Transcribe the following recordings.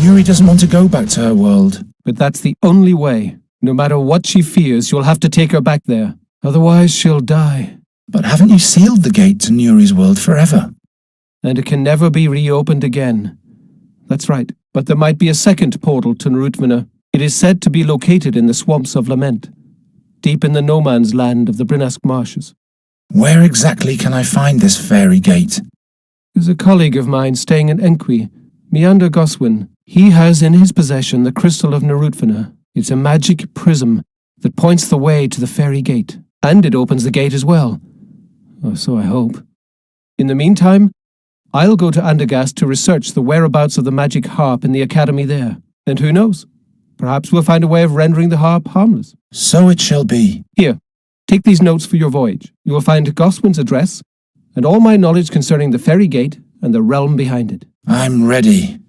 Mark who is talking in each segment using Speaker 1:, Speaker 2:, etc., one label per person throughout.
Speaker 1: Nuri doesn't want to go back to her world.
Speaker 2: But that's the only way. No matter what she fears, you'll have to take her back there. Otherwise, she'll die.
Speaker 1: But haven't you sealed the gate to Nuri's world forever?
Speaker 2: And it can never be reopened again. That's right, but there might be a second portal to Narutvana. It is said to be located in the swamps of Lament, deep in the no-man's land of the Brinask marshes.
Speaker 1: Where exactly can I find this fairy gate?
Speaker 2: There's a colleague of mine staying in Enqui, Meander Goswin. He has in his possession the crystal of Narutvana. It's a magic prism that points the way to the fairy gate, and it opens the gate as well. Or so I hope. In the meantime, I'll go to Andergast to research the whereabouts of the magic harp in the academy there. And who knows? Perhaps we'll find a way of rendering the harp harmless.
Speaker 1: So it shall be.
Speaker 2: Here, take these notes for your voyage. You will find Goswin's address, and all my knowledge concerning the fairy gate and the realm behind it.
Speaker 1: I'm ready.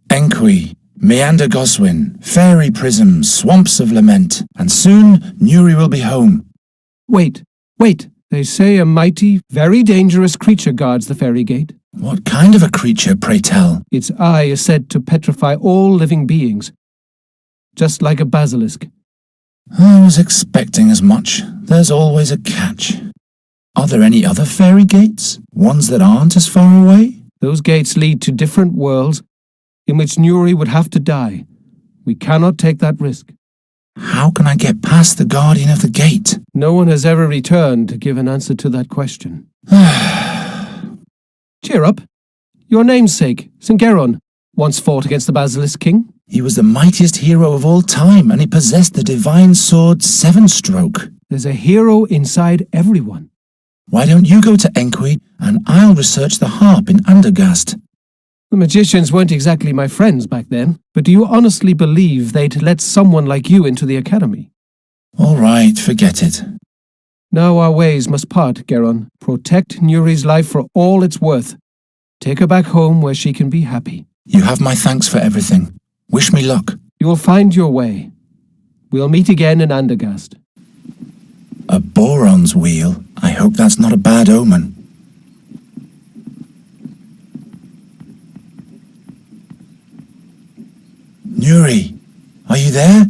Speaker 1: Enqui, Meander Goswin, fairy prism, swamps of lament, and soon Nuri will be home.
Speaker 2: Wait. They say a mighty, very dangerous creature guards the fairy gate.
Speaker 1: What kind of a creature, pray tell?
Speaker 2: Its eye is said to petrify all living beings, just like a basilisk.
Speaker 1: I was expecting as much. There's always a catch. Are there any other fairy gates? Ones that aren't as far away?
Speaker 2: Those gates lead to different worlds in which Nuri would have to die. We cannot take that risk.
Speaker 1: How can I get past the guardian of the gate?
Speaker 2: No one has ever returned to give an answer to that question. Cheer up. Your namesake, St. Geron, once fought against the Basilisk King.
Speaker 1: He was the mightiest hero of all time, and he possessed the divine sword Seven-Stroke.
Speaker 2: There's a hero inside everyone.
Speaker 1: Why don't you go to Enqui, and I'll research the harp in Andergast?
Speaker 2: The magicians weren't exactly my friends back then, but do you honestly believe they'd let someone like you into the academy?
Speaker 1: All right, forget it.
Speaker 2: Now our ways must part, Geron. Protect Nuri's life for all it's worth. Take her back home where she can be happy.
Speaker 1: You have my thanks for everything. Wish me luck.
Speaker 2: You will find your way. We'll meet again in Andergast.
Speaker 1: A boron's wheel? I hope that's not a bad omen. Nuri, are you there?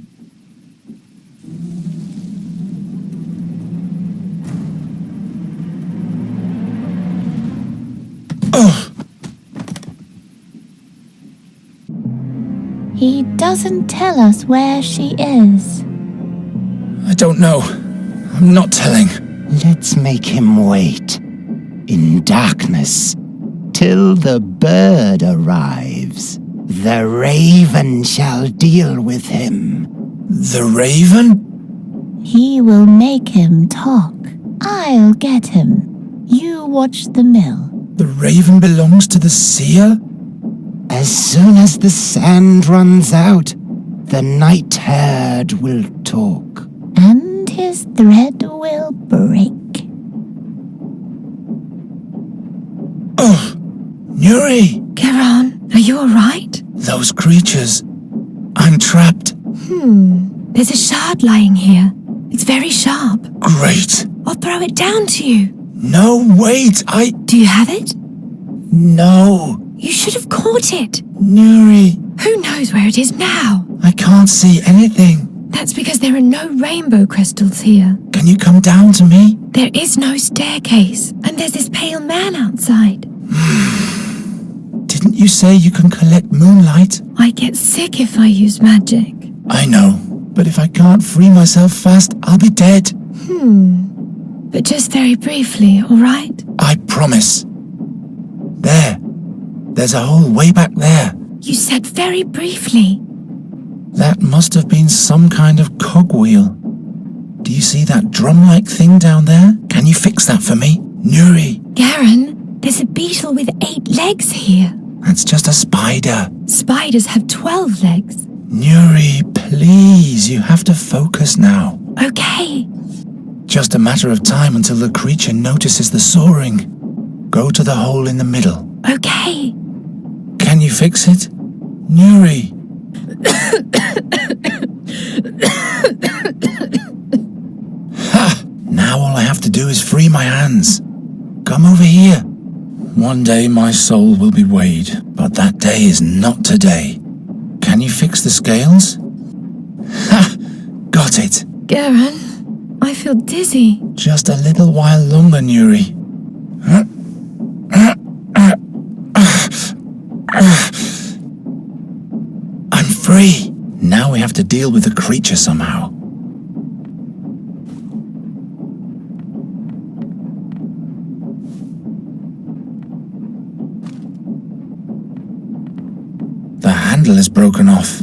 Speaker 1: Oh!
Speaker 3: He doesn't tell us where she is.
Speaker 1: I don't know. I'm not telling.
Speaker 4: Let's make him wait, in darkness, till the bird arrives. The raven shall deal with him.
Speaker 1: The raven?
Speaker 3: He will make him talk. I'll get him. You watch the mill.
Speaker 1: The raven belongs to the seer?
Speaker 4: As soon as the sand runs out, the night herd will talk.
Speaker 3: And his thread will break.
Speaker 1: Oh! Nuri!
Speaker 5: Geron, are you alright?
Speaker 1: Those creatures. I'm trapped.
Speaker 5: There's a shard lying here. It's very sharp.
Speaker 1: Great.
Speaker 5: I'll throw it down to you.
Speaker 1: No, wait,
Speaker 5: Do you have it?
Speaker 1: No.
Speaker 5: You should have caught it.
Speaker 1: Nuri,
Speaker 5: Who knows where it is now?
Speaker 1: I can't see anything.
Speaker 5: That's because there are no rainbow crystals here.
Speaker 1: Can you come down to me?
Speaker 5: There is no staircase, and there's this pale man outside.
Speaker 1: Didn't you say you can collect moonlight?
Speaker 5: I get sick if I use magic.
Speaker 1: I know, but if I can't free myself fast, I'll be dead.
Speaker 5: But just very briefly, alright?
Speaker 1: I promise. There's a hole way back there.
Speaker 5: You said very briefly.
Speaker 1: That must have been some kind of cogwheel. Do you see that drum-like thing down there? Can you fix that for me? Nuri,
Speaker 5: Garen, there's a beetle with 8 legs here.
Speaker 1: that's just a spider.
Speaker 5: Spiders have 12 legs.
Speaker 1: Nuri, please, you have to focus now.
Speaker 5: Okay.
Speaker 1: Just a matter of time until the creature notices the soaring. Go to the hole in the middle.
Speaker 5: Okay.
Speaker 1: Can you fix it? Nuri. Ha! Now all I have to do is free my hands. Come over here. One day my soul will be weighed, but that day is not today. Can you fix the scales? Ha! Got it.
Speaker 5: Garen, I feel dizzy.
Speaker 1: Just a little while longer, Nuri. I'm free. Now we have to deal with the creature somehow. The handle is broken off.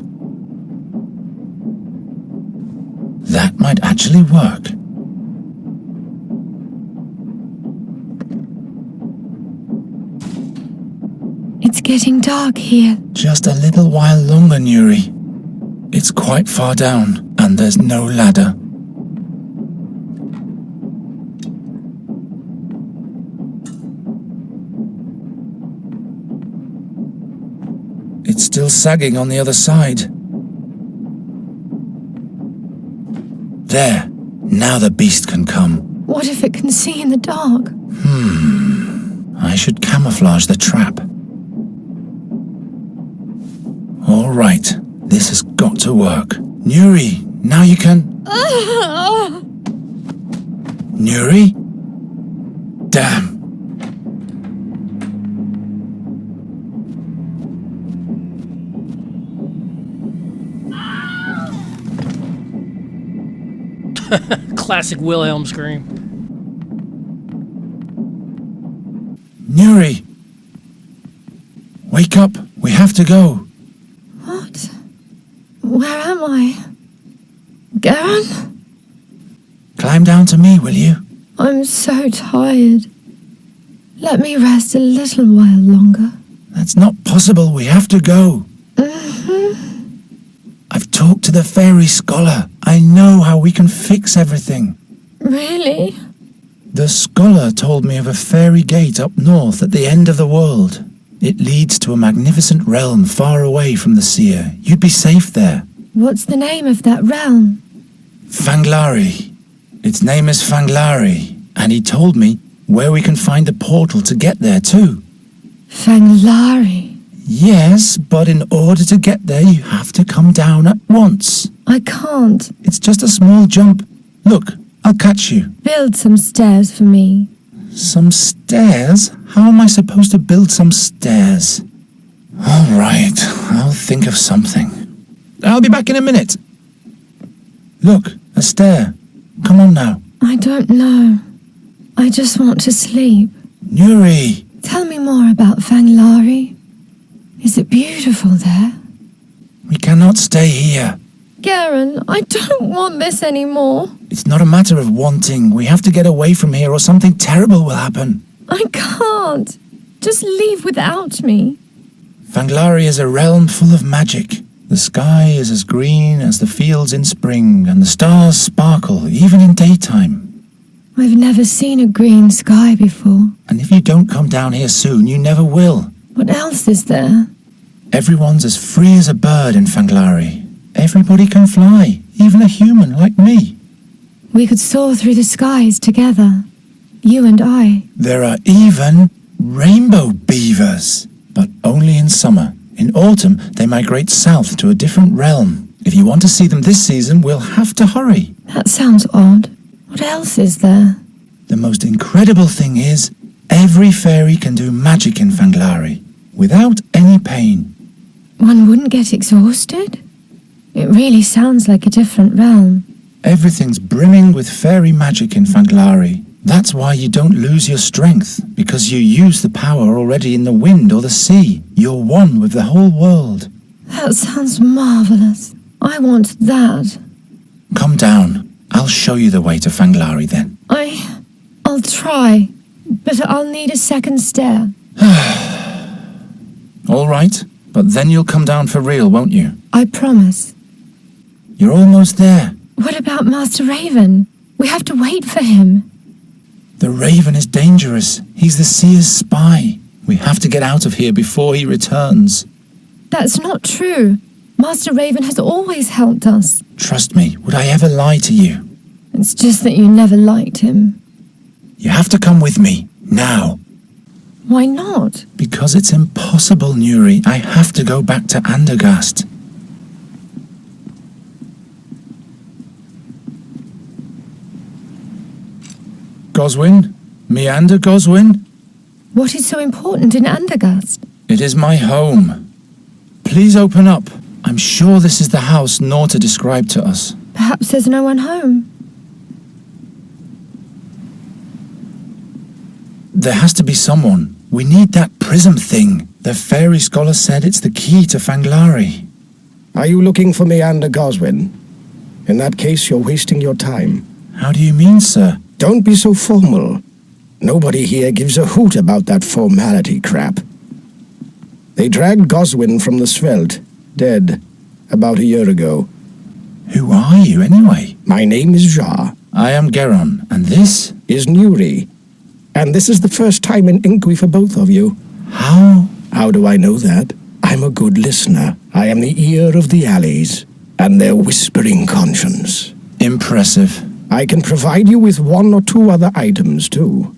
Speaker 1: That might actually work.
Speaker 5: It's getting dark here.
Speaker 1: Just a little while longer, Nuri. It's quite far down, and there's no ladder. It's still sagging on the other side. There. Now the beast can come.
Speaker 5: What if it can see in the dark?
Speaker 1: I should camouflage the trap. All right. This has got to work. Nuri, now you can... Nuri? Damn.
Speaker 6: Classic Wilhelm scream.
Speaker 1: Nuri! Wake up! We have to go!
Speaker 5: What? Where am I? Garen?
Speaker 1: Climb down to me, will you?
Speaker 5: I'm so tired. Let me rest a little while longer.
Speaker 1: That's not possible. We have to go. I've talked to the fairy scholar. I know how we can fix everything.
Speaker 5: Really?
Speaker 1: The scholar told me of a fairy gate up north at the end of the world. It leads to a magnificent realm far away from the seer. You'd be safe there.
Speaker 5: What's the name of that realm?
Speaker 1: Fanglari. Its name is Fanglari, and he told me where we can find the portal to get there too.
Speaker 5: Fanglari.
Speaker 1: Yes, but in order to get there you have to come down at once.
Speaker 5: I can't.
Speaker 1: It's just a small jump. Look, I'll catch you.
Speaker 5: Build some stairs for me.
Speaker 1: Some stairs? How am I supposed to build some stairs? All right, I'll think of something. I'll be back in a minute. Look, a stair. Come on now.
Speaker 5: I don't know. I just want to sleep.
Speaker 1: Nuri!
Speaker 5: Tell me more about Fanglari. Is it beautiful there?
Speaker 1: We cannot stay here.
Speaker 5: Garen, I don't want this anymore.
Speaker 1: It's not a matter of wanting. We have to get away from here or something terrible will happen.
Speaker 5: I can't. Just leave without me.
Speaker 1: Fanglari is a realm full of magic. The sky is as green as the fields in spring, and the stars sparkle even in daytime.
Speaker 5: I've never seen a green sky before.
Speaker 1: And if you don't come down here soon, you never will.
Speaker 5: What else is there?
Speaker 1: Everyone's as free as a bird in Fanglari. Everybody can fly, even a human like me.
Speaker 5: We could soar through the skies together. You and I.
Speaker 1: There are even rainbow beavers, but only in summer. In autumn, they migrate south to a different realm. If you want to see them this season, we'll have to hurry.
Speaker 5: That sounds odd. What else is there?
Speaker 1: The most incredible thing is, every fairy can do magic in Fanglari, without any pain.
Speaker 5: One wouldn't get exhausted? It really sounds like a different realm.
Speaker 1: Everything's brimming with fairy magic in Fanglari. That's why you don't lose your strength, because you use the power already in the wind or the sea. You're one with the whole world.
Speaker 5: That sounds marvelous. I want that.
Speaker 1: Come down. I'll show you the way to Fanglari then.
Speaker 5: I'll try, but I'll need a second stair.
Speaker 1: All right, but then you'll come down for real, won't you?
Speaker 5: I promise.
Speaker 1: You're almost there.
Speaker 5: What about Master Raven? We have to wait for him.
Speaker 1: The Raven is dangerous. He's the Seer's spy. We have to get out of here before he returns.
Speaker 5: That's not true. Master Raven has always helped us.
Speaker 1: Trust me, would I ever lie to you?
Speaker 5: It's just that you never liked him.
Speaker 1: You have to come with me, now.
Speaker 5: Why not?
Speaker 1: Because it's impossible, Nuri. I have to go back to Andergast. Goswin? Meander Goswin?
Speaker 5: What is so important in Andergast?
Speaker 1: It is my home. Please open up. I'm sure this is the house Norta described to us.
Speaker 5: Perhaps there's no one home.
Speaker 1: There has to be someone. We need that prism thing. The fairy scholar said it's the key to Fanglari.
Speaker 7: Are you looking for Meander Goswin? In that case, you're wasting your time.
Speaker 1: How do you mean, sir?
Speaker 7: Don't be so formal. Nobody here gives a hoot about that formality crap. They dragged Goswin from the Svelte, dead, about a year ago.
Speaker 1: Who are you, anyway?
Speaker 7: My name is Ja.
Speaker 1: I am Geron, and this?
Speaker 7: Is Nuri. And this is the first time in Inqui for both of you.
Speaker 1: How?
Speaker 7: How do I know that? I'm a good listener. I am the ear of the alleys, and their whispering conscience.
Speaker 1: Impressive.
Speaker 7: I can provide you with one or two other items, too.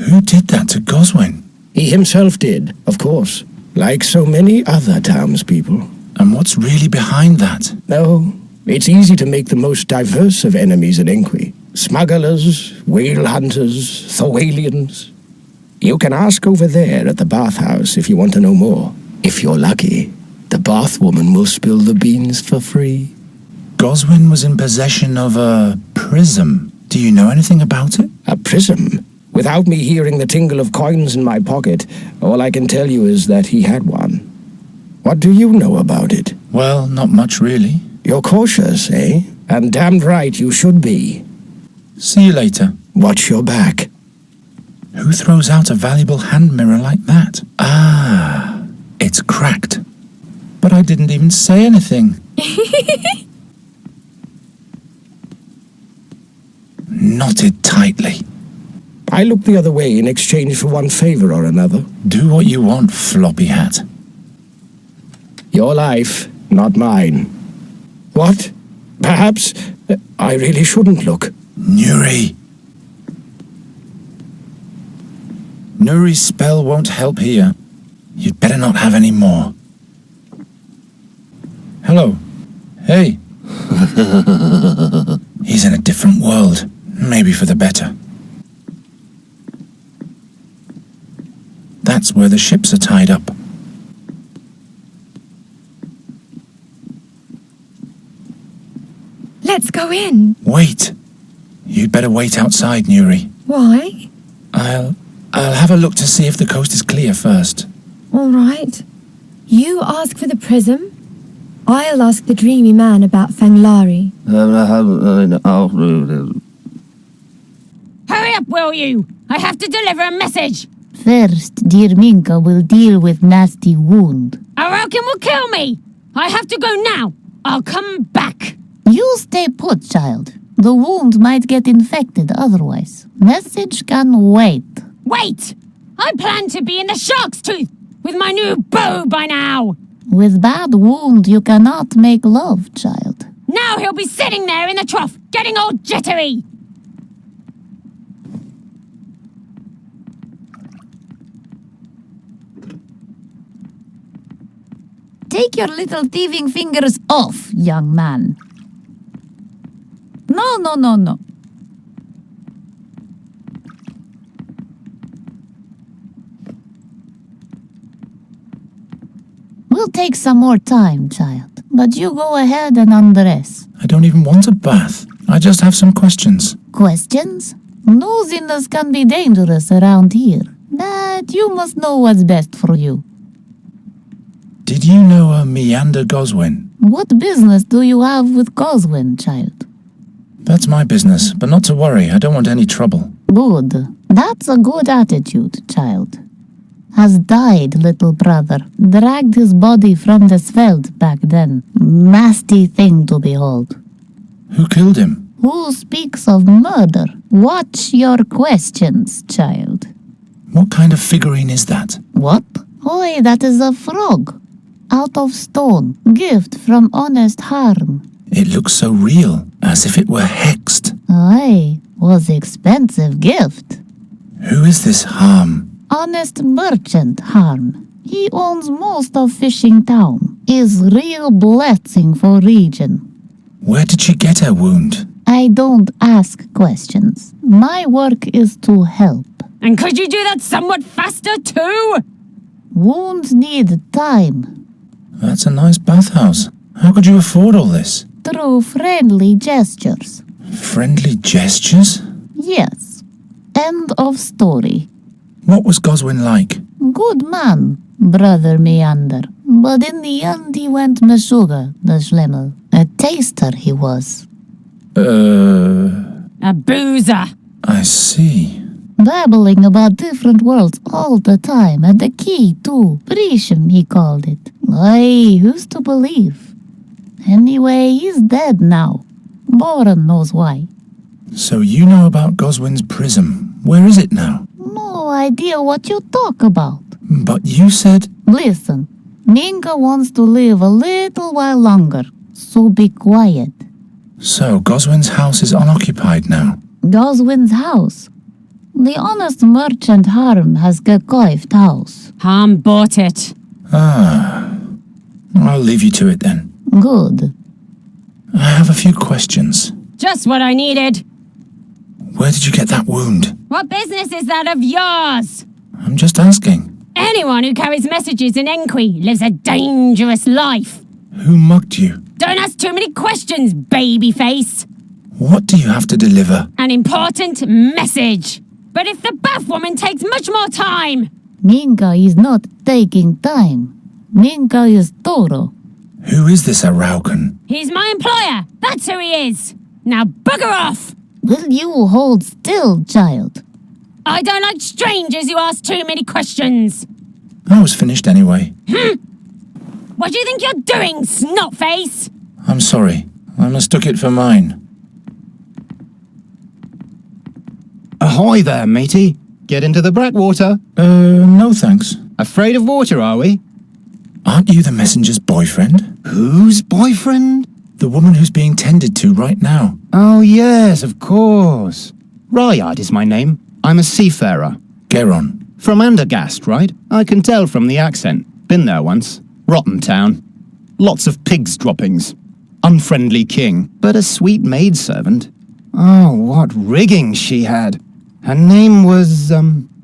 Speaker 1: Who did that to Goswin?
Speaker 7: He himself did, of course, like so many other townspeople.
Speaker 1: And what's really behind that?
Speaker 7: No, it's easy to make the most diverse of enemies in Inqui. Smugglers, whale hunters, Thorwalians. You can ask over there at the bathhouse if you want to know more. If you're lucky, the bathwoman will spill the beans for free.
Speaker 1: Goswin was in possession of a prism. Do you know anything about it?
Speaker 7: A prism? Without me hearing the tingle of coins in my pocket, all I can tell you is that he had one. What do you know about it?
Speaker 1: Well, not much really.
Speaker 7: You're cautious, eh? And damned right you should be.
Speaker 1: See you later.
Speaker 7: Watch your back.
Speaker 1: Who throws out a valuable hand mirror like that? Ah, it's cracked. But I didn't even say anything. Knotted tightly.
Speaker 7: I look the other way in exchange for one favor or another.
Speaker 1: Do what you want, floppy hat.
Speaker 7: Your life, not mine. What? Perhaps I really shouldn't look.
Speaker 1: Nuri. Nuri's spell won't help here. You'd better not have any more. Hello. Hey. He's in a different world. Maybe for the better. That's where the ships are tied up.
Speaker 5: Let's go in.
Speaker 1: Wait. You'd better wait outside, Nuri.
Speaker 5: Why?
Speaker 1: I'll have a look to see if the coast is clear first.
Speaker 5: All right. You ask for the prism. I'll ask the dreamy man about Fanglari.
Speaker 8: Hurry up, will you? I have to deliver a message.
Speaker 3: First, dear Minka will deal with nasty wound.
Speaker 8: Arokin will kill me. I have to go now. I'll come back.
Speaker 3: You stay put, child. The wound might get infected otherwise. Message can wait.
Speaker 8: Wait! I plan to be in the shark's tooth with my new bow by now.
Speaker 3: With bad wound, you cannot make love, child.
Speaker 8: Now he'll be sitting there in the trough, getting all jittery.
Speaker 3: Take your little thieving fingers off, young man. No. We'll take some more time, child. But you go ahead and undress.
Speaker 1: I don't even want a bath. I just have some questions.
Speaker 3: Questions? Nosiness can be dangerous around here. But you must know what's best for you.
Speaker 1: Did you know a Meander Goswin?
Speaker 3: What business do you have with Goswin, child?
Speaker 1: That's my business, but not to worry. I don't want any trouble.
Speaker 3: Good. That's a good attitude, child. Has died, little brother. Dragged his body from the Sveld back then. Nasty thing to behold.
Speaker 1: Who killed him?
Speaker 3: Who speaks of murder? Watch your questions, child.
Speaker 1: What kind of figurine is that?
Speaker 3: What? Oi, that is a frog. Out of stone. Gift from honest harm.
Speaker 1: It looks so real, as if it were hexed.
Speaker 3: Aye, was expensive gift.
Speaker 1: Who is this Harm?
Speaker 3: Honest merchant Harm. He owns most of Fishing Town. Is real blessing for region.
Speaker 1: Where did she get her wound?
Speaker 3: I don't ask questions. My work is to help.
Speaker 8: And could you do that somewhat faster too?
Speaker 3: Wounds need time.
Speaker 1: That's a nice bathhouse. How could you afford all this?
Speaker 3: Through friendly gestures.
Speaker 1: Friendly gestures?
Speaker 3: Yes. End of story.
Speaker 1: What was Goswin like?
Speaker 3: Good man, Brother Meander. But in the end he went Meshuggah, the Schlemmel. A taster he was.
Speaker 8: A boozer.
Speaker 1: I see.
Speaker 3: Babbling about different worlds all the time, and the key too. Prishim, he called it. Aye, who's to believe? Anyway, he's dead now. Boran knows why.
Speaker 1: So you know about Goswin's prism. Where is it now?
Speaker 3: No idea what you talk about.
Speaker 1: But you said...
Speaker 3: Listen, Minka wants to live a little while longer, so be quiet.
Speaker 1: So Goswin's house is unoccupied now.
Speaker 3: Goswin's house. The honest merchant Harm has gekoived house.
Speaker 8: Harm bought it.
Speaker 1: Ah. I'll leave you to it then.
Speaker 3: Good.
Speaker 1: I have a few questions.
Speaker 8: Just what I needed.
Speaker 1: Where did you get that wound?
Speaker 8: What business is that of yours?
Speaker 1: I'm just asking.
Speaker 8: Anyone who carries messages in Enqui lives a dangerous life.
Speaker 1: Who mugged you?
Speaker 8: Don't ask too many questions, babyface.
Speaker 1: What do you have to deliver?
Speaker 8: An important message. But if the bath woman takes much more time...
Speaker 3: Minka is not taking time. Minka is thorough.
Speaker 1: Who is this Araucan?
Speaker 8: He's my employer. That's who he is. Now bugger off.
Speaker 3: Will you hold still, child?
Speaker 8: I don't like strangers who ask too many questions.
Speaker 1: I was finished anyway.
Speaker 8: What do you think you're doing, snotface?
Speaker 1: I'm sorry. I mistook it for mine.
Speaker 9: Ahoy there, matey. Get into the breakwater.
Speaker 1: No thanks.
Speaker 9: Afraid of water, are we?
Speaker 1: Aren't you the messenger's boyfriend?
Speaker 9: Whose boyfriend?
Speaker 1: The woman who's being tended to right now.
Speaker 9: Oh, yes, of course. Ryard is my name. I'm a seafarer.
Speaker 1: Geron.
Speaker 9: From Andergast, right? I can tell from the accent. Been there once. Rotten town. Lots of pigs droppings. Unfriendly king, but a sweet maidservant. Oh, what rigging she had. Her name was,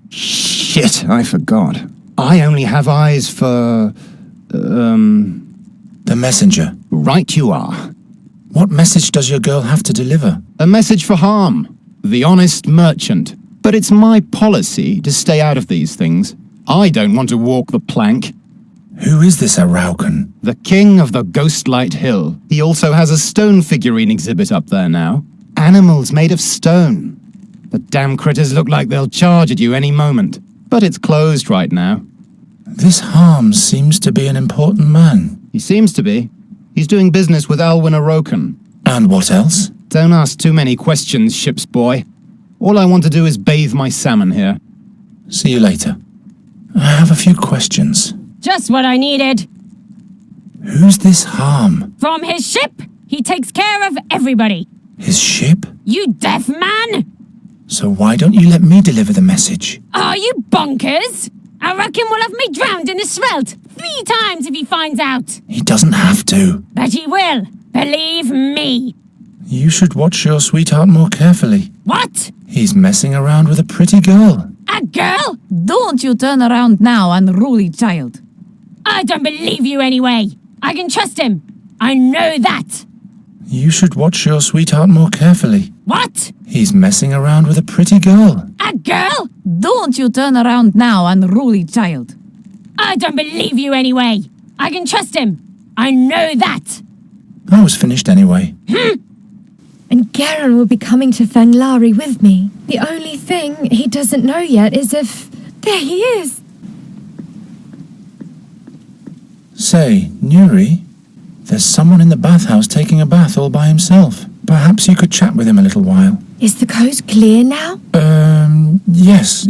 Speaker 9: shit, I forgot. I only have eyes for,
Speaker 1: The messenger.
Speaker 9: Right you are.
Speaker 1: What message does your girl have to deliver?
Speaker 9: A message for Harm, the honest merchant. But it's my policy to stay out of these things. I don't want to walk the plank.
Speaker 1: Who is this Araucan?
Speaker 9: The king of the Ghostlight Hill. He also has a stone figurine exhibit up there now. Animals made of stone. The damn critters look like they'll charge at you any moment. But it's closed right now.
Speaker 1: This Harm seems to be an important man.
Speaker 9: He seems to be. He's doing business with Alwyn Arokan.
Speaker 1: And what else?
Speaker 9: Don't ask too many questions, ship's boy. All I want to do is bathe my salmon here.
Speaker 1: See you later. I have a few questions.
Speaker 8: Just what I needed.
Speaker 1: Who's this Harm?
Speaker 8: From his ship, he takes care of everybody.
Speaker 1: His ship?
Speaker 8: You deaf man!
Speaker 1: So why don't you let me deliver the message?
Speaker 8: Are you bonkers? I reckon we'll have me drowned in the Svelt 3 times if he finds out.
Speaker 1: He doesn't have to.
Speaker 8: But he will. Believe me.
Speaker 1: You should watch your sweetheart more carefully.
Speaker 8: What?
Speaker 1: He's messing around with a pretty girl.
Speaker 8: A girl?
Speaker 10: Don't you turn around now, unruly child.
Speaker 8: I don't believe you anyway. I can trust him. I know that.
Speaker 1: You should watch your sweetheart more carefully.
Speaker 8: What?
Speaker 1: He's messing around with a pretty girl.
Speaker 8: A girl?
Speaker 10: Don't you turn around now, unruly child.
Speaker 8: I don't believe you anyway. I can trust him. I know that.
Speaker 1: I was finished anyway.
Speaker 5: And Garen will be coming to Fanglari with me. The only thing he doesn't know yet is if... There he is!
Speaker 1: Say, Nuri, there's someone in the bathhouse taking a bath all by himself. Perhaps you could chat with him a little while.
Speaker 5: Is the coast clear now?
Speaker 1: Yes.